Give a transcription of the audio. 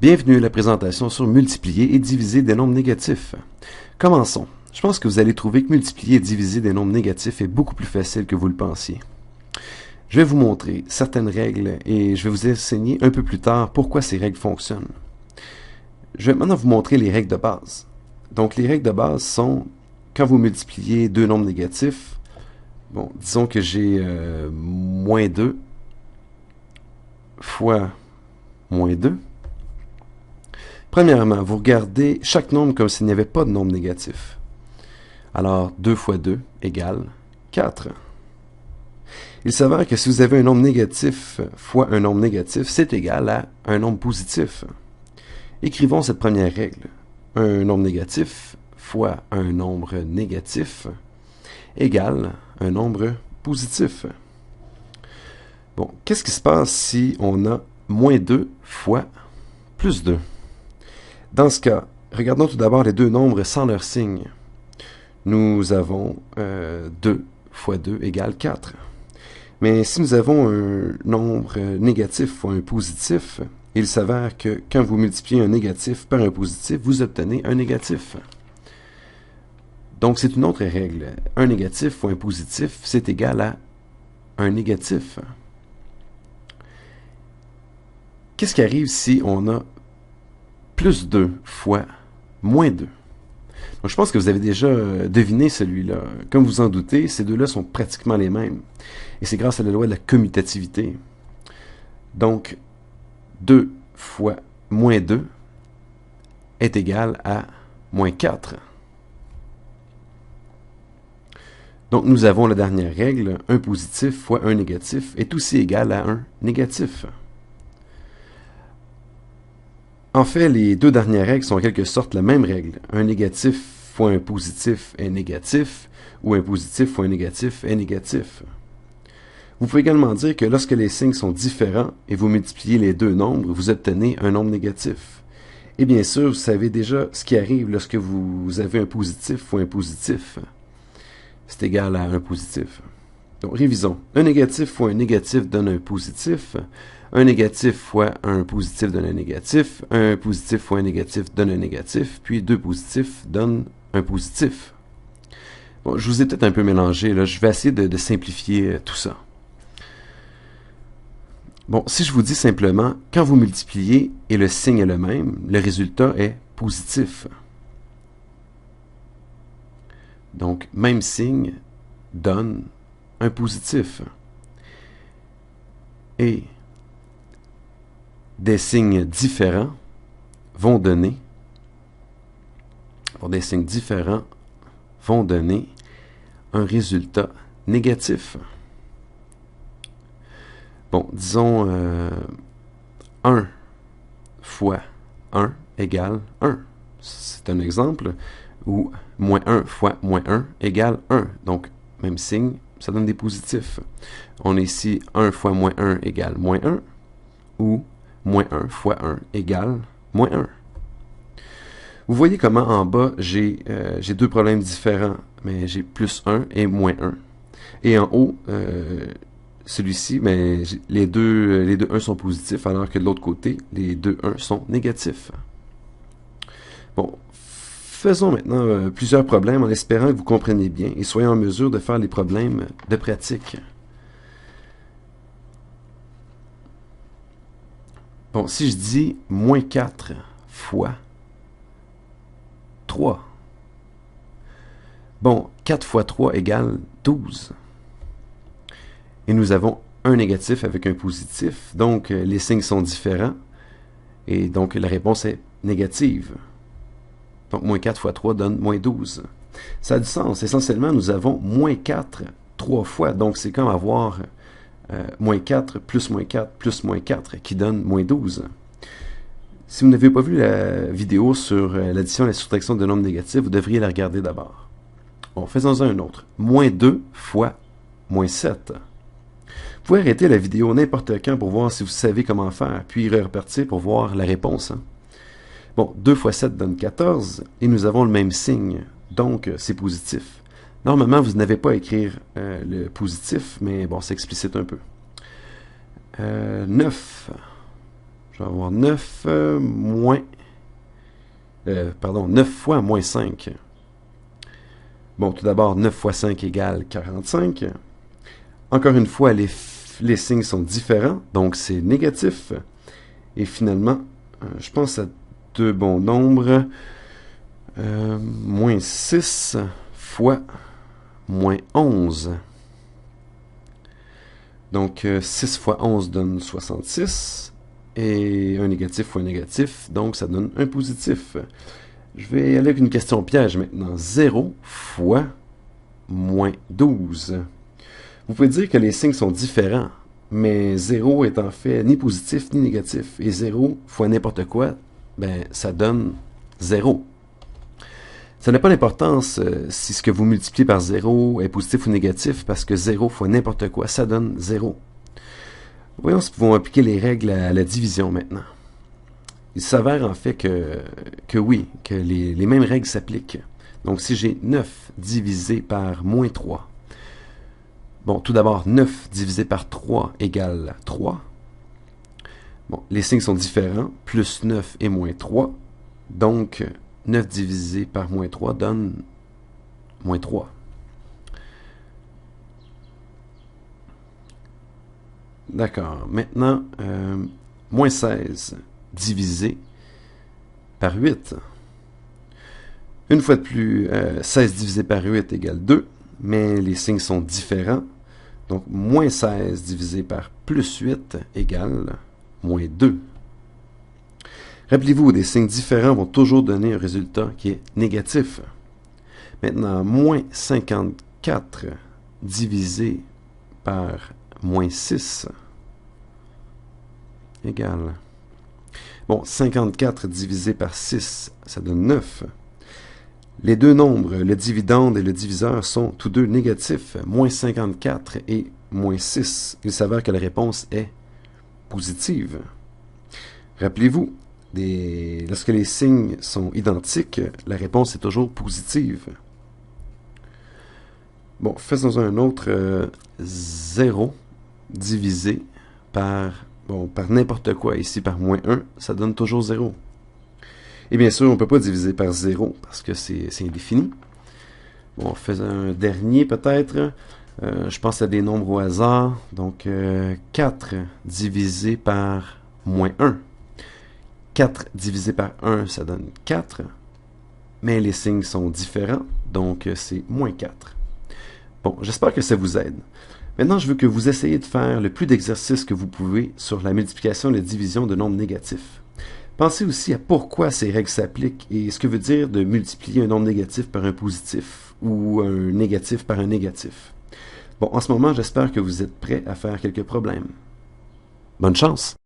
Bienvenue à la présentation sur multiplier et diviser des nombres négatifs. Commençons. Je pense que vous allez trouver que multiplier et diviser des nombres négatifs est beaucoup plus facile que vous le pensiez. Je vais vous montrer certaines règles et je vais vous enseigner un peu plus tard pourquoi ces règles fonctionnent. Je vais maintenant vous montrer les règles de base. Donc les règles de base sont, quand vous multipliez deux nombres négatifs, bon, disons que j'ai moins 2 fois moins 2. Premièrement, vous regardez chaque nombre comme s'il n'y avait pas de nombre négatif. Alors, 2 fois 2 égale 4. Il s'avère que si vous avez un nombre négatif fois un nombre négatif, c'est égal à un nombre positif. Écrivons cette première règle. Un nombre négatif fois un nombre négatif égale un nombre positif. Bon, qu'est-ce qui se passe si on a moins 2 fois plus 2? Dans ce cas, regardons tout d'abord les deux nombres sans leur signe. Nous avons 2 fois 2 égale 4. Mais si nous avons un nombre négatif fois un positif, il s'avère que quand vous multipliez un négatif par un positif, vous obtenez un négatif. Donc c'est une autre règle. Un négatif fois un positif, c'est égal à un négatif. Qu'est-ce qui arrive si on a plus 2 fois moins 2? Donc, je pense que vous avez déjà deviné celui-là. Comme vous en doutez, ces deux-là sont pratiquement les mêmes. Et c'est grâce à la loi de la commutativité. Donc, 2 fois moins 2 est égal à moins 4. Donc, nous avons la dernière règle. Un positif fois un négatif est aussi égal à un négatif. En fait, les deux dernières règles sont en quelque sorte la même règle. Un négatif fois un positif est négatif, ou un positif fois un négatif est négatif. Vous pouvez également dire que lorsque les signes sont différents et vous multipliez les deux nombres, vous obtenez un nombre négatif. Et bien sûr, vous savez déjà ce qui arrive lorsque vous avez un positif fois un positif. C'est égal à un positif. Donc, révisons. Un négatif fois un négatif donne un positif. Un négatif fois un positif donne un négatif. Un positif fois un négatif donne un négatif. Puis deux positifs donnent un positif. Bon, je vous ai peut-être un peu mélangé, là. Je vais essayer de simplifier tout ça. Bon, si je vous dis simplement, quand vous multipliez et le signe est le même, le résultat est positif. Donc, même signe donne un positif. Et des signes différents vont donner un résultat négatif. Bon, disons 1 fois 1 égale 1. C'est un exemple. Ou moins 1 fois moins 1 égale 1. Donc, même signe, ça donne des positifs. On a ici 1 fois moins 1 égale moins 1. Ou moins 1 fois 1 égale moins 1. Vous voyez comment en bas, j'ai deux problèmes différents, mais j'ai plus 1 et moins 1. Et en haut, celui-ci, mais les deux 1 sont positifs, alors que de l'autre côté, les deux 1 sont négatifs. Bon, faisons maintenant plusieurs problèmes en espérant que vous compreniez bien et soyez en mesure de faire les problèmes de pratique. Bon, si je dis moins 4 fois 3. Bon, 4 fois 3 égale 12. Et nous avons un négatif avec un positif, donc les signes sont différents, et donc la réponse est négative. Donc, moins 4 fois 3 donne moins 12. Ça a du sens. Essentiellement, nous avons moins 4 3 fois. Donc, c'est comme avoir moins 4 plus moins 4 plus moins 4 qui donne moins 12. Si vous n'avez pas vu la vidéo sur l'addition et la soustraction de nombres négatifs, vous devriez la regarder d'abord. Bon, faisons-en un autre. Moins 2 fois moins 7. Vous pouvez arrêter la vidéo n'importe quand pour voir si vous savez comment faire, puis repartir pour voir la réponse. Bon, 2 fois 7 donne 14, et nous avons le même signe, donc c'est positif. Normalement, vous n'avez pas à écrire le positif, mais bon, c'est explicite un peu. 9 Je vais avoir 9 moins... pardon, 9 fois moins 5. Bon, tout d'abord, 9 fois 5 égale 45. Encore une fois, les signes sont différents, donc c'est négatif. Et finalement, je pense à deux bons nombres. Moins 6 fois moins 11. Donc, 6 fois 11 donne 66. Et un négatif fois un négatif, donc ça donne un positif. Je vais aller avec une question piège maintenant. 0 fois moins 12. Vous pouvez dire que les signes sont différents, mais 0 est en fait ni positif ni négatif. Et 0 fois n'importe quoi, ben, ça donne 0. Ça n'a pas d'importance si ce que vous multipliez par 0 est positif ou négatif, parce que 0 fois n'importe quoi, ça donne 0. Voyons si nous pouvons appliquer les règles à la division maintenant. Il s'avère en fait que oui, que les mêmes règles s'appliquent. Donc si j'ai 9 divisé par moins 3, bon, tout d'abord, 9 divisé par 3 égale 3. Bon, les signes sont différents, plus 9 et moins 3. Donc, 9 divisé par moins 3 donne moins 3. D'accord. Maintenant, moins 16 divisé par 8. Une fois de plus, 16 divisé par 8 égale 2, mais les signes sont différents. Donc, moins 16 divisé par plus 8 égale moins 2. Rappelez-vous, des signes différents vont toujours donner un résultat qui est négatif. Maintenant, moins 54 divisé par moins 6 égale... Bon, 54 divisé par 6, ça donne 9. Les deux nombres, le dividende et le diviseur, sont tous deux négatifs, moins 54 et moins 6. Il s'avère que la réponse est positive. Rappelez-vous, lorsque les signes sont identiques, la réponse est toujours positive. Bon, faisons un autre 0 divisé par n'importe quoi. Ici, par moins 1, ça donne toujours 0. Et bien sûr, on ne peut pas diviser par 0 parce que c'est indéfini. Bon, on fait un dernier peut-être. Je pense à des nombres au hasard. Donc, 4 divisé par moins 1. 4 divisé par 1, ça donne 4. Mais les signes sont différents, donc c'est moins 4. Bon, j'espère que ça vous aide. Maintenant, je veux que vous essayiez de faire le plus d'exercices que vous pouvez sur la multiplication et la division de nombres négatifs. Pensez aussi à pourquoi ces règles s'appliquent et ce que veut dire de multiplier un nombre négatif par un positif ou un négatif par un négatif. Bon, en ce moment, j'espère que vous êtes prêts à faire quelques problèmes. Bonne chance!